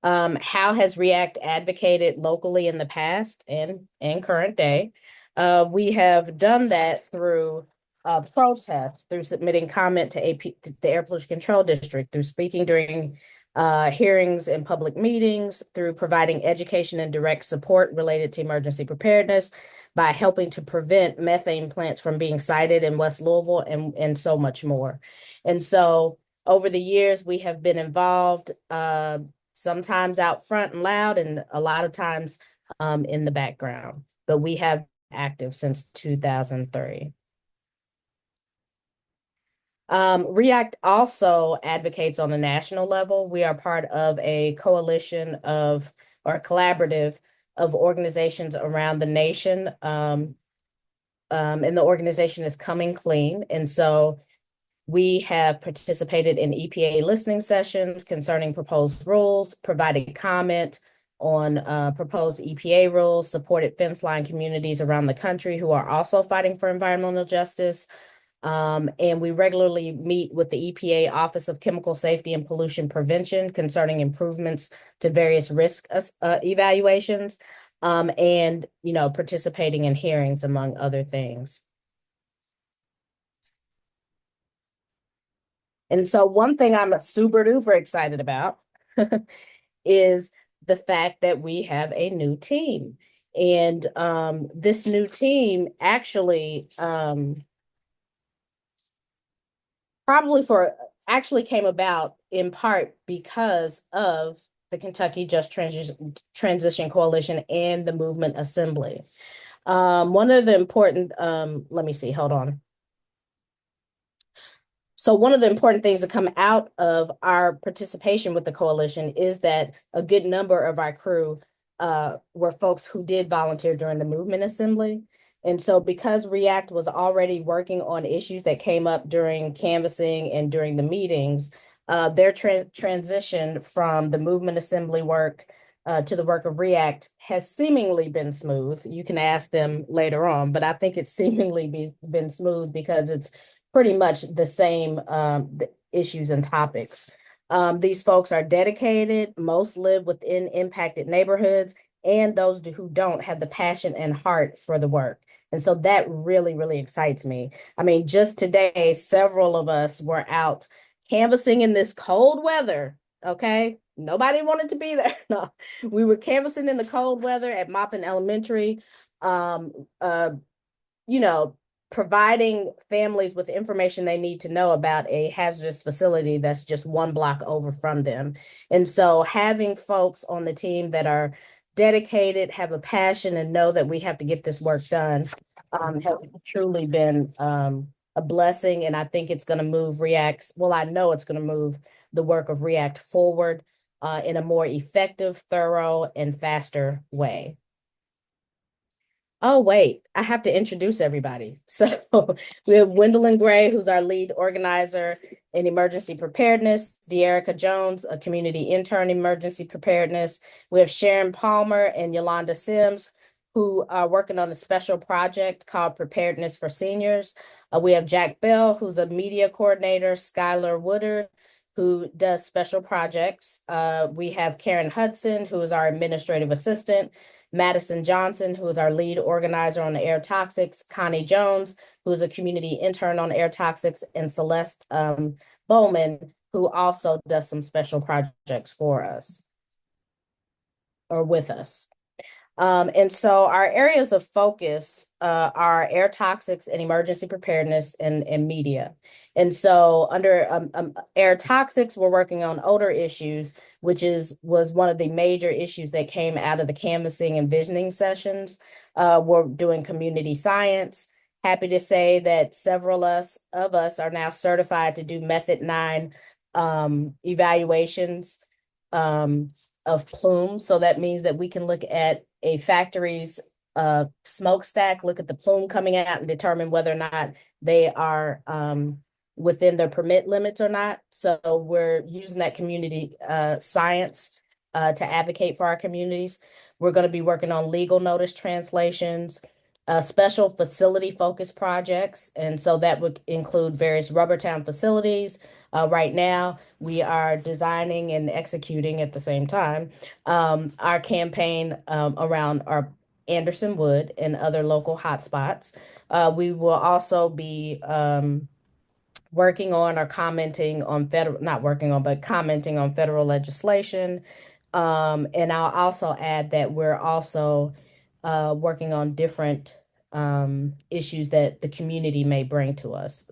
How has REACT advocated locally in the past and current day? We have done that through protests, through submitting comment to the Air Pollution Control District, through speaking during hearings and public meetings, through providing education and direct support related to emergency preparedness, by helping to prevent methane plants from being sited in West Louisville, and so much more. And so over the years, we have been involved, sometimes out front and loud, and a lot of times in the background. But we have been active since 2003. REACT also advocates on a national level. We are part of a coalition of, or collaborative of organizations around the nation. And the organization is Coming Clean. And so We have participated in EPA listening sessions concerning proposed rules, provided comment on proposed EPA rules, supported fence line communities around the country who are also fighting for environmental justice. And we regularly meet with the EPA Office of Chemical Safety and Pollution Prevention concerning improvements to various risk evaluations, and, participating in hearings, among other things. And so one thing I'm super duper excited about is the fact that we have a new team. And this new team actually actually came about in part because of the Kentucky Just Transition Coalition and the Movement Assembly. One of the important, let me see, hold on. So one of the important things that come out of our participation with the coalition is that a good number of our crew were folks who did volunteer during the Movement Assembly. And so because REACT was already working on issues that came up during canvassing and during the meetings, their transition from the Movement Assembly work to the work of REACT has seemingly been smooth. You can ask them later on, but I think it's seemingly been smooth because it's pretty much the same the issues and topics. These folks are dedicated, most live within impacted neighborhoods, and those who don't have the passion and heart for the work. And so that really, really excites me. I mean, just today, several of us were out canvassing in this cold weather, okay? Nobody wanted to be there. No, we were canvassing in the cold weather at Maupin Elementary, providing families with information they need to know about a hazardous facility that's just one block over from them. And so having folks on the team that are dedicated, have a passion, and know that we have to get this work done has truly been a blessing. And I think it's going to move I know it's going to move the work of REACT forward in a more effective, thorough, and faster way. Oh, wait, I have to introduce everybody. So we have Gwendolyn Gray, who's our lead organizer in emergency preparedness, De'Erica Jones, a community intern in emergency preparedness. We have Sharon Palmer and Yolanda Sims, who are working on a special project called Preparedness for Seniors. We have Jack Bell, who's a media coordinator, Skylar Woodard, who does special projects. We have Karen Hudson, who is our administrative assistant, Madison Johnson, who is our lead organizer on the air toxics, Connie Jones, who is a community intern on air toxics, and Celeste Bowman, who also does some special projects for us or with us. And so our areas of focus are air toxics and emergency preparedness and media. And so under air toxics, we're working on odor issues, which was one of the major issues that came out of the canvassing and visioning sessions. We're doing community science. Happy to say that several of us are now certified to do Method 9 evaluations of plume. So that means that we can look at a factory's smokestack, look at the plume coming out and determine whether or not they are within their permit limits or not. So we're using that community science to advocate for our communities. We're going to be working on legal notice translations, special facility focused projects. And so that would include various rubber town facilities. Right now, we are designing and executing at the same time our campaign around our Anderson Wood and other local hotspots. We will also be working on or commenting on commenting on federal legislation. And I'll also add that we're also working on different issues that the community may bring to us.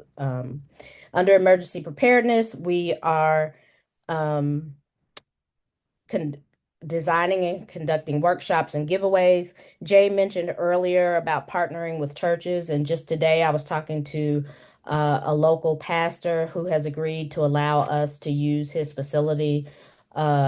Under emergency preparedness, we are designing and conducting workshops and giveaways. Jay mentioned earlier about partnering with churches, and just today I was talking to a local pastor who has agreed to allow us to use his facility,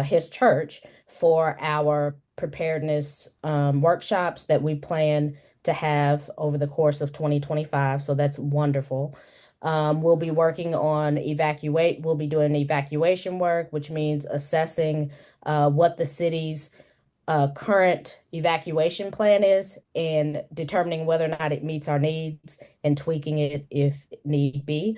his church, for our preparedness workshops that we plan to have over the course of 2025. So that's wonderful. We'll be working on we'll be doing evacuation work, which means assessing what the city's current evacuation plan is and determining whether or not it meets our needs and tweaking it if need be.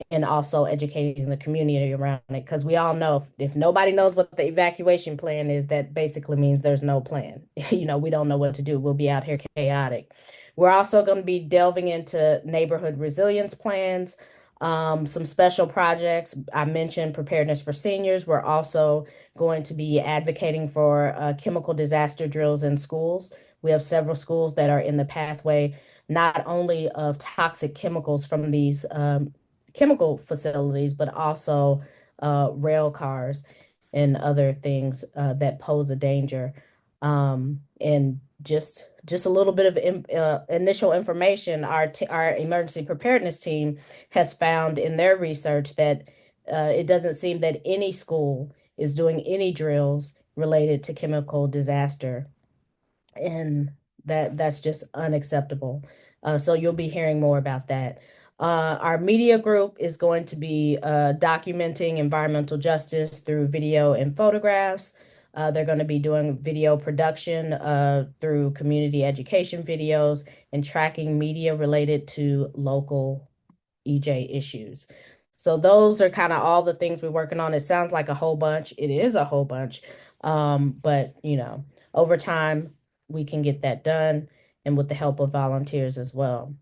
And also educating the community around it, because we all know if nobody knows what the evacuation plan is, that basically means there's no plan. We don't know what to do. We'll be out here chaotic. We're also going to be delving into neighborhood resilience plans, some special projects. I mentioned preparedness for seniors. We're also going to be advocating for chemical disaster drills in schools. We have several schools that are in the pathway, not only of toxic chemicals from these chemical facilities, but also rail cars and other things that pose a danger. And just a little bit of initial information, our emergency preparedness team has found in their research that it doesn't seem that any school is doing any drills related to chemical disaster, and that's just unacceptable. So you'll be hearing more about that. Our media group is going to be documenting environmental justice through video and photographs. They're going to be doing video production through community education videos and tracking media related to local EJ issues. So those are kind of all the things we're working on. It sounds like a whole bunch. It is a whole bunch. But over time, we can get that done, and with the help of volunteers as well.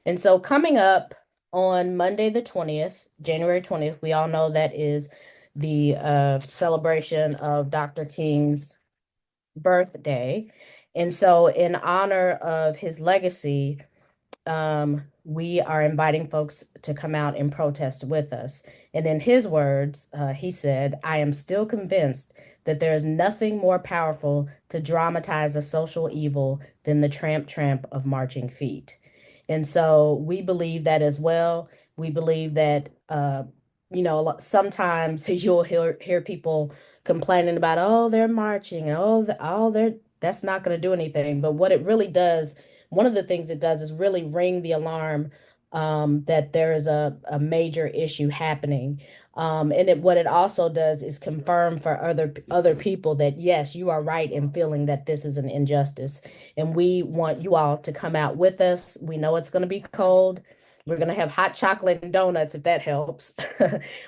And so coming up on Monday the 20th, January 20th, we all know that is the celebration of Dr. King's birthday. And so in honor of his legacy, we are inviting folks to come out and protest with us. And in his words, he said, "I am still convinced that there is nothing more powerful to dramatize a social evil than the tramp of marching feet." And so we believe that as well. We believe that, sometimes you'll hear people complaining about, oh, they're marching, and that's not going to do anything. But what it really does, one of the things it does is really ring the alarm that there is a major issue happening. And what it also does is confirm for other people that, yes, you are right in feeling that this is an injustice. And we want you all to come out with us. We know it's going to be cold. We're going to have hot chocolate and donuts, if that helps.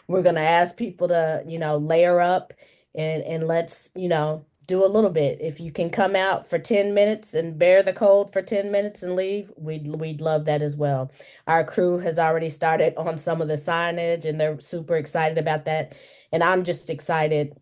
We're going to ask people to, layer up and let's, do a little bit. If you can come out for 10 minutes and bear the cold for 10 minutes and leave, we'd love that as well. Our crew has already started on some of the signage, and they're super excited about that. And I'm just excited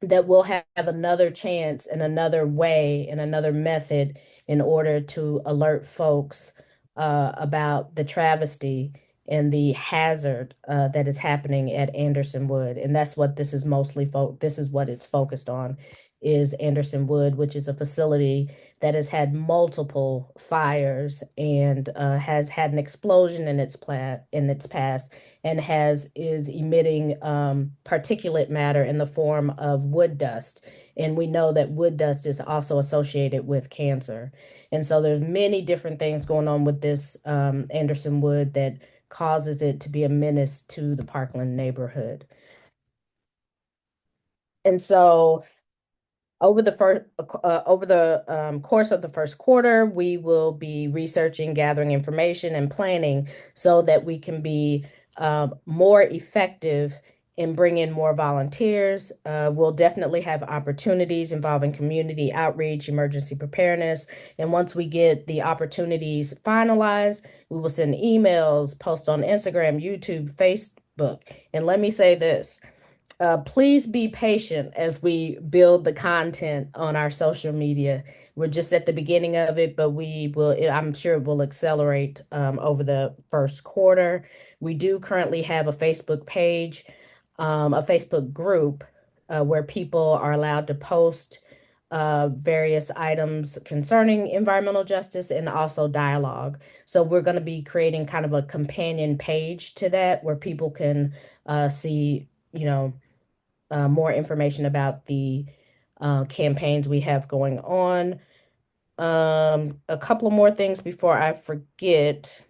that we'll have another chance and another way and another method in order to alert folks about the travesty and the hazard that is happening at Anderson Wood. And that's what this is mostly this is what it's focused on, is Anderson Wood, which is a facility that has had multiple fires and has had an explosion in its past, and is emitting particulate matter in the form of wood dust. And we know that wood dust is also associated with cancer. And so there's many different things going on with this Anderson Wood that causes it to be a menace to the Parkland neighborhood. And so over the course of the first quarter, we will be researching, gathering information, and planning so that we can be more effective in bringing more volunteers. We'll definitely have opportunities involving community outreach, emergency preparedness. And once we get the opportunities finalized, we will send emails, post on Instagram, YouTube, Facebook. And let me say this. Please be patient as we build the content on our social media. We're just at the beginning of it, but I'm sure it will accelerate over the first quarter. We do currently have a Facebook page, a Facebook group where people are allowed to post various items concerning environmental justice and also dialogue. So we're going to be creating kind of a companion page to that where people can see, more information about the campaigns we have going on. A couple of more things before I forget.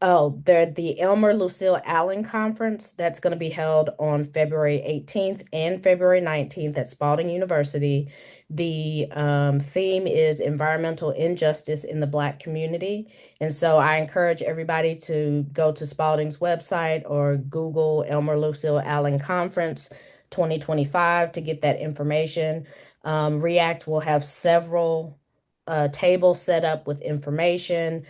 Oh, the Elmer Lucille Allen Conference that's going to be held on February 18th and February 19th at Spalding University. The theme is environmental injustice in the Black community. And so I encourage everybody to go to Spalding's website or Google Elmer Lucille Allen Conference 2025 to get that information. REACT will have several tables set up with information.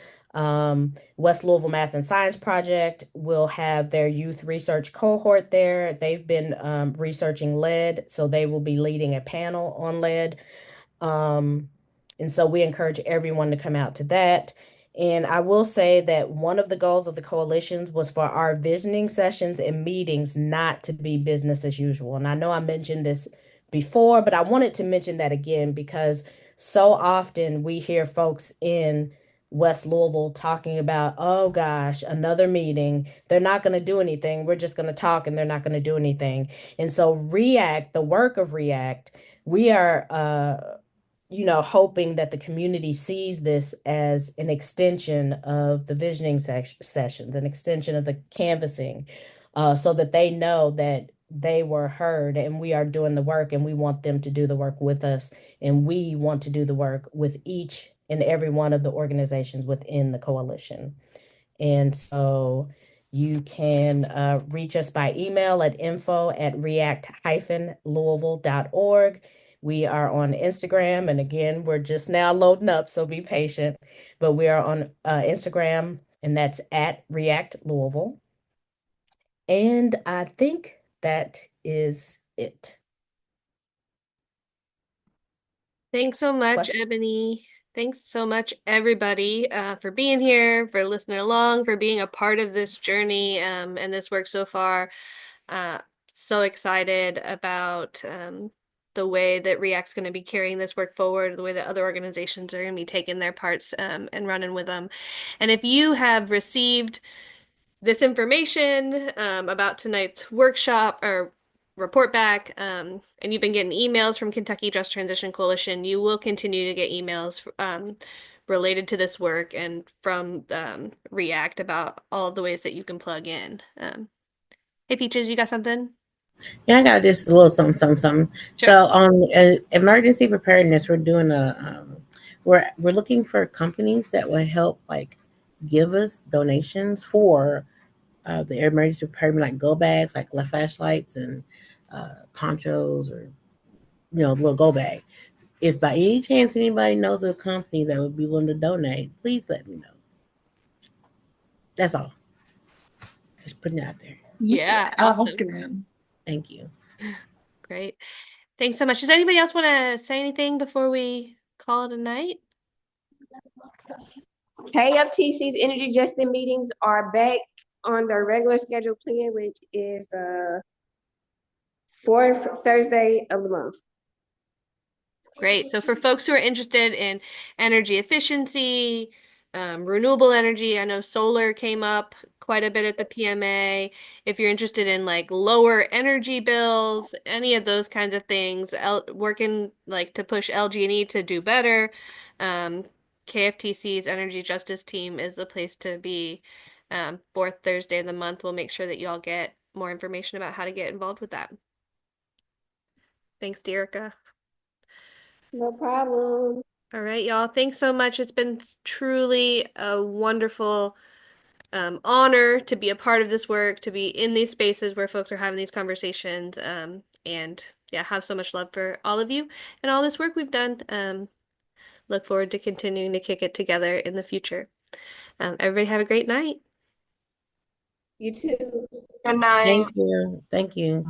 West Louisville Math and Science Project will have their youth research cohort there. They've been researching lead, so they will be leading a panel on lead. And so we encourage everyone to come out to that. And I will say that one of the goals of the coalitions was for our visioning sessions and meetings not to be business as usual. And I know I mentioned this before, but I wanted to mention that again because so often we hear folks in West Louisville talking about, oh gosh, another meeting. They're not going to do anything. We're just going to talk and they're not going to do anything. And so REACT, the work of REACT, we are hoping that the community sees this as an extension of the visioning sessions, an extension of the canvassing, so that they know that they were heard and we are doing the work and we want them to do the work with us and we want to do the work with each and every one of the organizations within the coalition. And so you can reach us by email at info@react-louisville.org. We are on Instagram, and again, we're just now loading up, so be patient. But we are on Instagram, and that's at React Louisville. And I think that is it. Thanks so much, Question? Ebony. Thanks so much, everybody, for being here, for listening along, for being a part of this journey and this work so far. So excited about the way that REACT's going to be carrying this work forward, the way that other organizations are going to be taking their parts and running with them. And if you have received this information about tonight's workshop or report back, and you've been getting emails from Kentucky Just Transition Coalition, you will continue to get emails related to this work and from REACT about all of the ways that you can plug in. Hey, Peaches, you got something? Yeah, I got just a little something. Sure. So on emergency preparedness, we're doing we're looking for companies that will help like give us donations for the emergency preparedness, like go bags, like flashlights and ponchos, or little go bag. If by any chance anybody knows of a company that would be willing to donate, please let me know. That's all. Just putting it out there. Yeah, I'll awesome. ask around. Thank you. Great. Thanks so much. Does anybody else want to say anything before we call it a night? KFTC's Energy Justin meetings are back on their regular schedule plan, which is the fourth Thursday of the month. Great. So for folks who are interested in energy efficiency, renewable energy, I know solar came up quite a bit at the PMA. If you're interested in like lower energy bills, any of those kinds of things, working like to push LG&E to do better, KFTC's Energy Justice Team is the place to be. Fourth Thursday of the month, we'll make sure that you all get more information about how to get involved with that. Thanks, Derica. No problem. All right, y'all. Thanks so much. It's been truly a wonderful honor to be a part of this work, to be in these spaces where folks are having these conversations, and yeah, have so much love for all of you and all this work we've done. Look forward to continuing to kick it together in the future. Everybody have a great night. You too. Good night. Thank you. Thank you.